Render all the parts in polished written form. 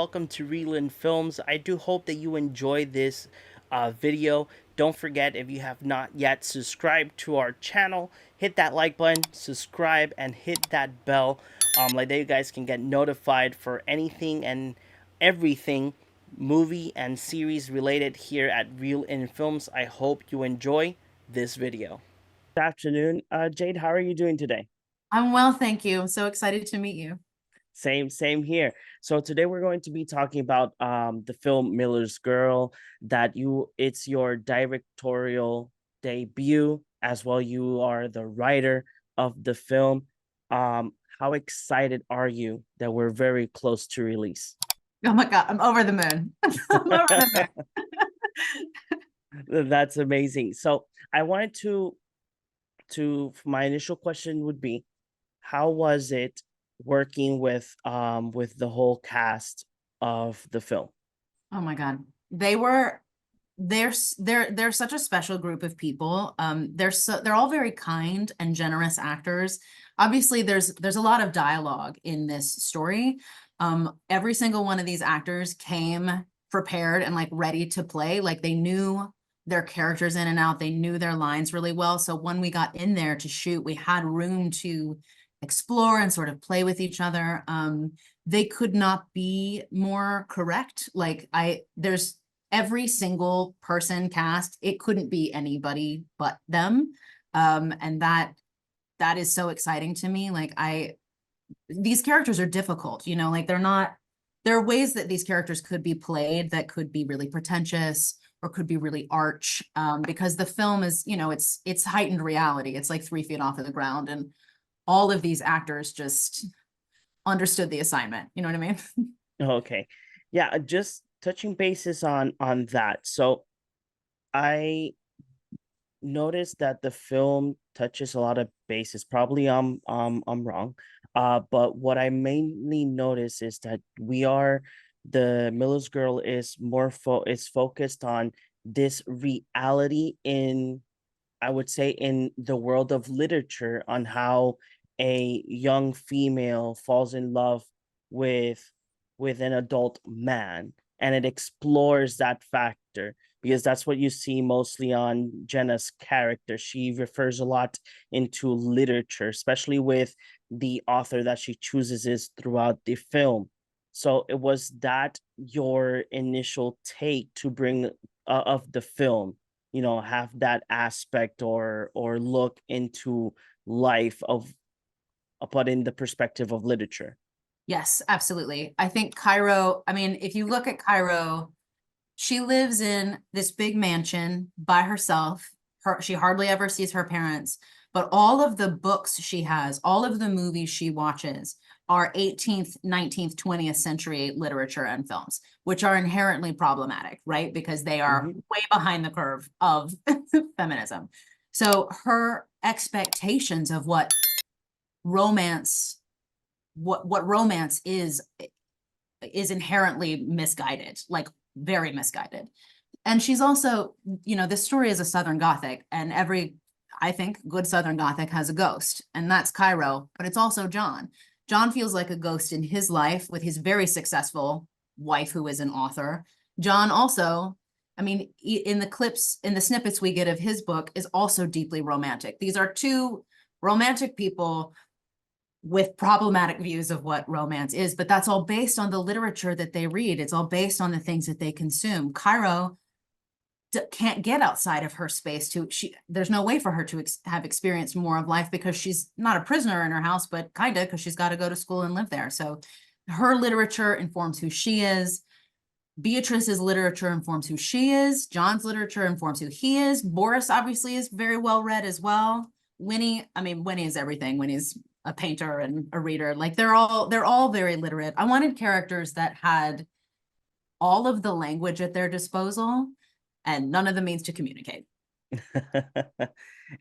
welcome to Reelin Films. I do hope that you enjoy this video. Don't forget, if you have not yet subscribed to our channel, hit that like button, subscribe, and hit that bell. Like that you guys can get notified for anything and everything movie and series related here at Reel in Films. I hope you enjoy this video. Good afternoon, Jade. How are you doing today? I'm well, thank you. I'm so excited to meet you. Same here. So today we're going to be talking about the film Miller's Girl. It's your directorial debut as well. You are the writer of the film. How excited are you that we're very close to release? Oh my God, I'm over the moon. I'm over the moon. That's amazing. So I wanted to my initial question would be, how was it working with the whole cast of the film? Oh my God. They were they're such a special group of people. They're all very kind and generous actors. Obviously, there's a lot of dialogue in this story. Every single one of these actors came prepared and like ready to play. Like they knew their characters in and out. They knew their lines really well. So when we got in there to shoot, we had room to explore and sort of play with each other. They could not be more correct. There's every single person cast, it couldn't be anybody but them. And that is so exciting to me. These characters are difficult, like there are ways that these characters could be played that could be really pretentious or could be really arch, because the film is, it's heightened reality. It's like 3 feet off of the ground. And all of these actors just understood the assignment. You know what I mean? Okay. Yeah, just touching bases on that. So I noticed that the film touches a lot of bases. Probably I'm wrong. But what I mainly notice is that the Miller's Girl is is focused on this reality in, I would say, in the world of literature, on how a young female falls in love with an adult man, and it explores that factor because that's what you see mostly on Jenna's character. She refers a lot into literature, especially with the author that she chooses is throughout the film. So it was that your initial take to bring of the film, have that aspect or look into life of, but in the perspective of literature. Yes, absolutely. I think Cairo, I mean, if you look at Cairo, she lives in this big mansion by herself. She hardly ever sees her parents, but all of the books she has, all of the movies she watches are 18th, 19th, 20th century literature and films, which are inherently problematic, right? Because they are way behind the curve of feminism. So her expectations of romance, what romance is inherently misguided, like very misguided. And she's also, this story is a Southern Gothic, and I think, good Southern Gothic has a ghost, and that's Cairo, but it's also John. John feels like a ghost in his life with his very successful wife, who is an author. John also, I mean, in the snippets we get of his book, is also deeply romantic. These are two romantic people with problematic views of what romance is, but that's all based on the literature that they read. It's all based on the things that they consume. Cairo can't get outside of her space there's no way for her to have experienced more of life because she's not a prisoner in her house, but kind of, because she's got to go to school and live there. So her literature informs who she is. Beatrice's literature informs who she is. John's literature informs who he is. Boris obviously is very well read as well. Winnie is everything. Winnie's a painter and a reader. Like they're all very literate. I wanted characters that had all of the language at their disposal and none of the means to communicate.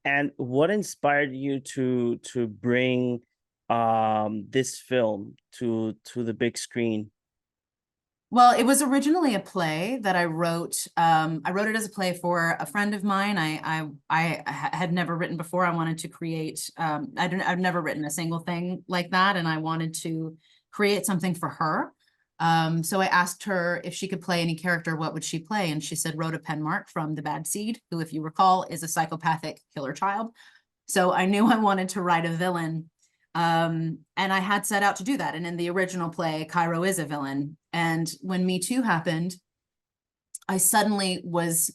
And what inspired you to bring this film to the big screen? Well, it was originally a play that I wrote. I wrote it as a play for a friend of mine. I had never written before. I wanted to create. I've never written a single thing like that, and I wanted to create something for her. So I asked her if she could play any character, what would she play? And she said Rhoda Penmark from The Bad Seed, who, if you recall, is a psychopathic killer child. So I knew I wanted to write a villain. And I had set out to do that. And in the original play, Cairo is a villain. And when Me Too happened, I suddenly was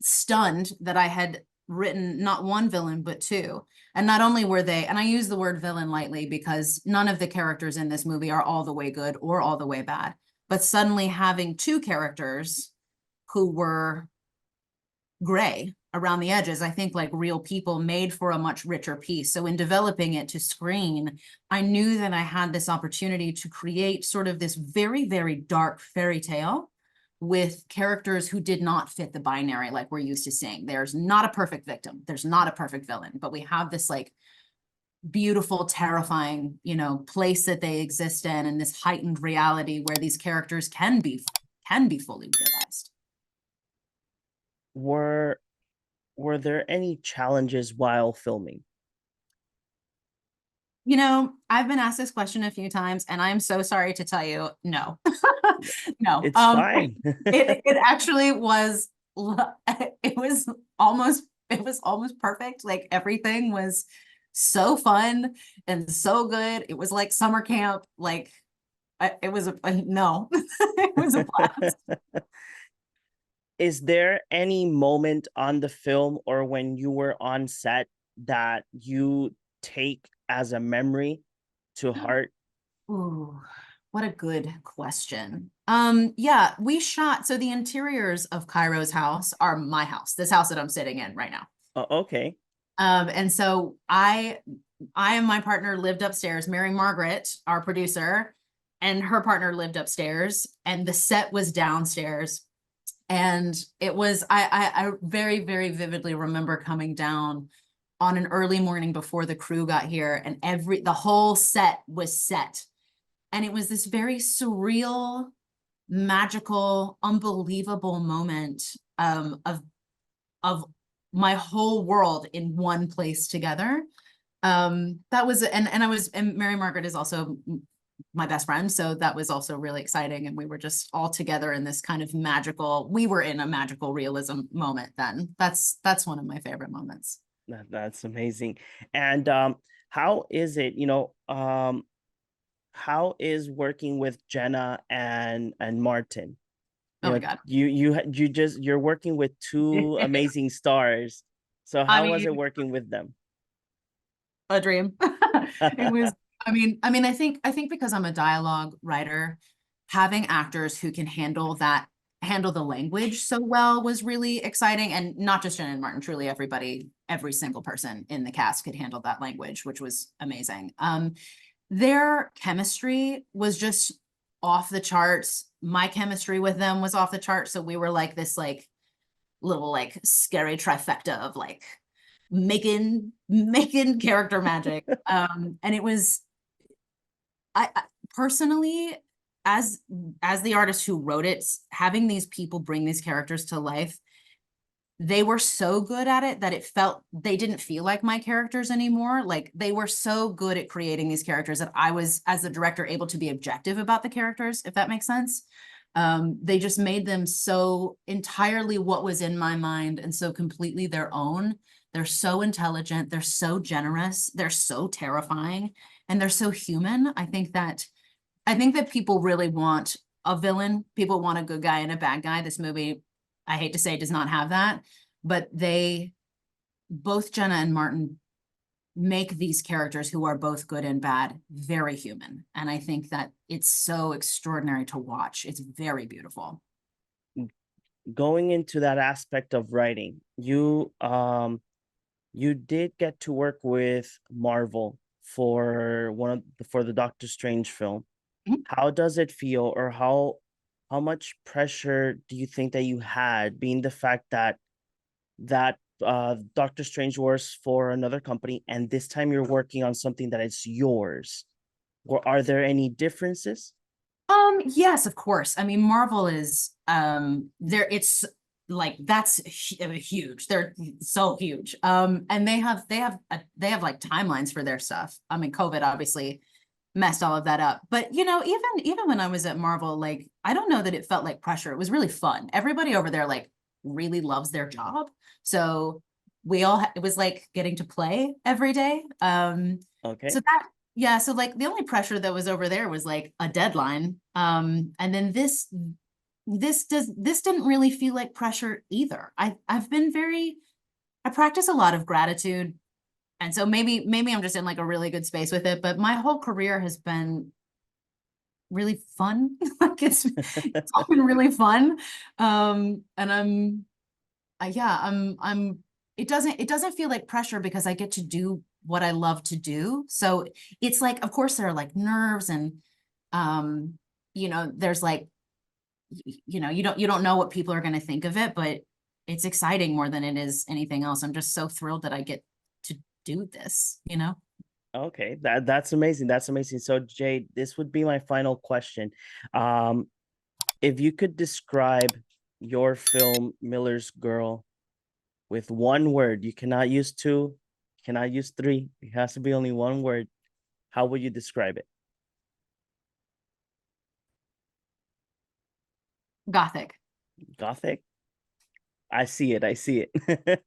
stunned that I had written not one villain, but two. And not only were they, and I use the word villain lightly because none of the characters in this movie are all the way good or all the way bad, but suddenly having two characters who were gray around the edges, I think like real people, made for a much richer piece. So in developing it to screen, I knew that I had this opportunity to create sort of this very, very dark fairy tale with characters who did not fit the binary like we're used to seeing. There's not a perfect victim. There's not a perfect villain, but we have this like beautiful, terrifying, you know, place that they exist in, and this heightened reality where these characters can be fully realized. Were there any challenges while filming? You know, I've been asked this question a few times, and I'm so sorry to tell you, no. No. It's fine. It actually was it was almost perfect. Like everything was so fun and so good. It was like summer camp. Like it was no, it was a blast. Is there any moment on the film or when you were on set that you take as a memory to heart? Ooh, what a good question. Yeah, we shot, so the interiors of Cairo's house are my house, this house that I'm sitting in right now. Oh, okay. And so I and my partner lived upstairs, Mary Margaret, our producer, and her partner lived upstairs, and the set was downstairs. And it was, I very, very vividly remember coming down on an early morning before the crew got here, and the whole set was set. And it was this very surreal, magical, unbelievable moment of my whole world in one place together. That was, and Mary Margaret is also my best friend, so that was also really exciting. And we were just all together in this kind of we were in a magical realism moment then. That's one of my favorite moments. That's amazing. And how is it, how is working with Jenna and Martin? Oh my God. You're working with two amazing stars. So I how was it mean, working with them? a dream. It was, I think because I'm a dialogue writer, having actors who can handle the language so well was really exciting. And not just Jen and Martin, truly every single person in the cast could handle that language, which was amazing. Their chemistry was just off the charts. My chemistry with them was off the charts. So we were like this little scary trifecta of making character magic. And it was, I personally, as the artist who wrote it, having these people bring these characters to life, they were so good at it that they didn't feel like my characters anymore. Like they were so good at creating these characters that I was, as the director, able to be objective about the characters, if that makes sense. They just made them so entirely what was in my mind and so completely their own. They're so intelligent, they're so generous, they're so terrifying, and they're so human. I think that people really want a villain. People want a good guy and a bad guy. This movie, I hate to say, does not have that, but both Jenna and Martin make these characters who are both good and bad very human. And I think that it's so extraordinary to watch. It's very beautiful. Going into that aspect of writing, you did get to work with Marvel for the Doctor Strange film. Mhm. How does it feel, or how much pressure do you think that you had, being the fact that Doctor Strange works for another company and this time you're working on something that is yours? Or are there any differences? Yes, of course. I mean, Marvel is it's that's huge. They're so huge. And they have like timelines for their stuff. I mean, COVID obviously messed all of that up. But you know, even when I was at Marvel, like I don't know that it felt like pressure. It was really fun. Everybody over there like really loves their job. So we all it was like getting to play every day. Okay. So that yeah, so like the only pressure that was over there was like a deadline. And then this didn't really feel like pressure either. I've been very I practice a lot of gratitude. And so maybe I'm just in like a really good space with it, but my whole career has been really fun. Like it's all been really fun. And I'm it doesn't feel like pressure because I get to do what I love to do. So it's like, of course, there are like nerves and um, there's like you don't know what people are going to think of it, but it's exciting more than it is anything else. I'm just so thrilled that I get to do this. Okay, that's amazing. That's amazing. So Jade, this would be my final question. Um, if you could describe your film Miller's Girl with one word, you cannot use two, you cannot use three. It has to be only one word. How would you describe it? Gothic. Gothic? I see it. I see it.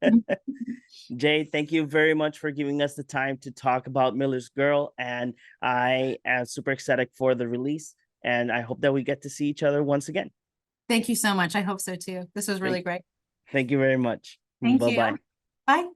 Jay, thank you very much for giving us the time to talk about Miller's Girl. And I am super excited for the release. And I hope that we get to see each other once again. Thank you so much. I hope so too. This was Thank, really great. thank you very much. Thank Bye you. bye. Bye.